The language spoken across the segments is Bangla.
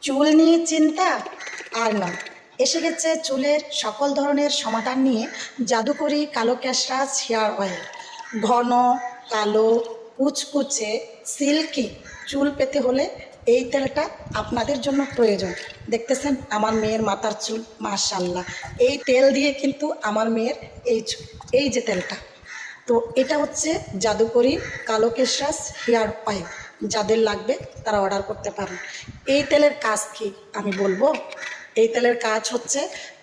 চুল নিয়ে চিন্তা আর নয়, এসে গেছে চুলের সকল ধরনের সমাধান নিয়ে জাদুকরি কালো ক্যাশরাজ হেয়ার অয়েল। ঘন কালো কুচকুচে সিল্কি চুল পেতে হলে এই তেলটা আপনাদের জন্য প্রয়োজন। দেখতেছেন আমার মেয়ের মাথার চুল, মাশাল্লাহ। এই তেল দিয়ে কিন্তু আমার মেয়ের এই চুল, এই যে তেলটা, তো এটা হচ্ছে জাদুকরি কালো কেশরাজ হেয়ার অয়েল। যাদের লাগবে তারা অর্ডার করতে পারেন। এই তেলের কাজ কি আমি বলবো? এই তেলের কাজ হচ্ছে,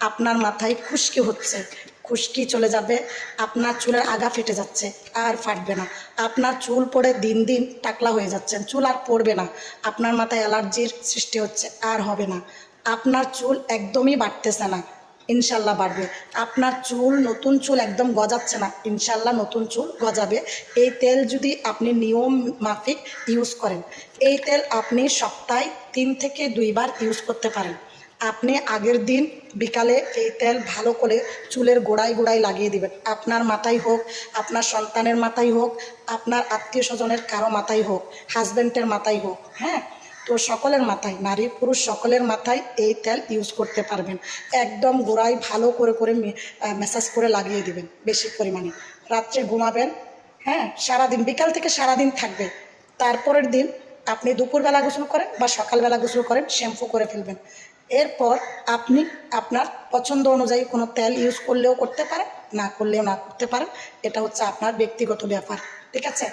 আপনার মাথায় খুশকি হচ্ছে, খুশকি চলে যাবে। আপনার চুলের আগা ফেটে যাচ্ছে, আর ফাটবে না। আপনার চুল পড়ে দিন দিন টাকলা হয়ে যাচ্ছেন, চুল আর পড়বে না। আপনার মাথায় অ্যালার্জির সৃষ্টি হচ্ছে, আর হবে না। আপনার চুল একদমই বাড়তেছে না, ইনশাল্লাহ বাড়বে। আপনার চুল, নতুন চুল একদম গজাচ্ছে না, ইনশাল্লাহ নতুন চুল গজাবে। এই তেল যদি আপনি নিয়ম মাফিক ইউজ করেন, এই তেল আপনি সপ্তাহে 3 থেকে 2 বার ইউজ করতে পারেন। আপনি আগের দিন বিকালে এই তেল ভালো করে চুলের গোড়ায় গোড়ায় লাগিয়ে দিবেন। আপনার মাথায় হোক, আপনার সন্তানের মাথায় হোক, আপনার আত্মীয় স্বজনের কারো মাথায় হোক, হাজব্যান্ডের মাথায় হোক, হ্যাঁ, তো সকলের মাথায়, নারী পুরুষ সকলের মাথায় এই তেল ইউজ করতে পারবেন। একদম গোড়ায় ভালো করে করে ম্যাসাজ করে লাগিয়ে দিবেন বেশি পরিমাণে। রাত্রে ঘুমাবেন, হ্যাঁ, সারাদিন, বিকাল থেকে সারাদিন থাকবে। তারপরের দিন আপনি দুপুরবেলা গোসল করেন বা সকালবেলা গোসল করেন, শ্যাম্পু করে ফেলবেন। এরপর আপনি আপনার পছন্দ অনুযায়ী কোনো তেল ইউজ করলেও করতে পারেন, না করলেও না করতে পারেন। এটা হচ্ছে আপনার ব্যক্তিগত ব্যাপার, ঠিক আছে?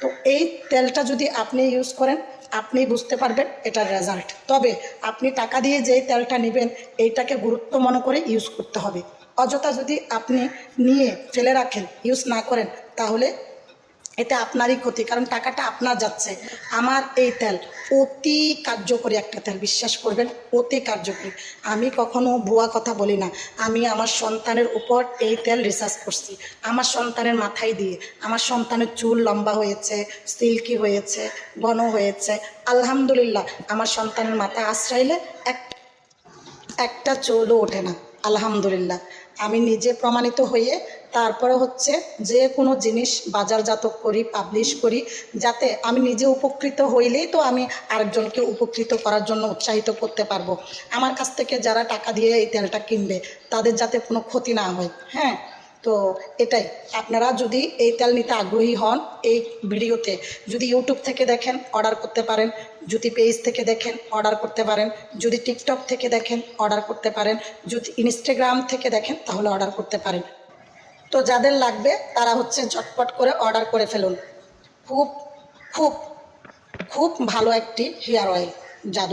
তো এই তেলটা যদি আপনি ইউজ করেন, আপনি বুঝতে পারবেন এটার রেজাল্ট। তবে আপনি টাকা দিয়ে যেই তেলটা নেবেন, এইটাকে গুরুত্ব মনে করে ইউজ করতে হবে। অযথা যদি আপনি নিয়ে ফেলে রাখেন, ইউজ না করেন, তাহলে এতে আপনারই ক্ষতি, কারণ টাকাটা আপনার যাচ্ছে। আমার এই তেল অতি কার্যকরী একটা তেল, বিশ্বাস করবেন, অতি কার্যকরী। আমি কখনো ভুয়া কথা বলি না। আমি আমার সন্তানের উপর এই তেল রিসার্চ করছি, আমার সন্তানের মাথায় দিয়ে। আমার সন্তানের চুল লম্বা হয়েছে, সিল্কি হয়েছে, ঘন হয়েছে, আলহামদুলিল্লাহ। আমার সন্তানের মাথা আশ্রাইলে একটা চুলও ওঠে না, আলহামদুলিল্লাহ। আমি নিজে প্রমাণিত হয়ে তারপরে হচ্ছে যে কোনো জিনিস বাজারজাত করি, পাবলিশ করি, যাতে আমি নিজে উপকৃত হইলেই তো আমি আরেকজনকে উপকৃত করার জন্য উৎসাহিত করতে পারবো। আমার কাছ থেকে যারা টাকা দিয়ে এই তেলটা কিনবে, তাদের যাতে কোনো ক্ষতি না হয়, হ্যাঁ। তো এটাই, আপনারা যদি এই তেল নিতে আগ্রহী হন, এই ভিডিওতে যদি ইউটিউব থেকে দেখেন অর্ডার করতে পারেন, যদি পেজ থেকে দেখেন অর্ডার করতে পারেন, যদি টিকটক থেকে দেখেন অর্ডার করতে পারেন, যদি ইনস্টাগ্রাম থেকে দেখেন তাহলে অর্ডার করতে পারেন। তো যাদের লাগবে তারা হচ্ছে ঝটপট করে অর্ডার করে ফেলুন। খুব খুব খুব ভালো একটি হেয়ার অয়েল, জাদু।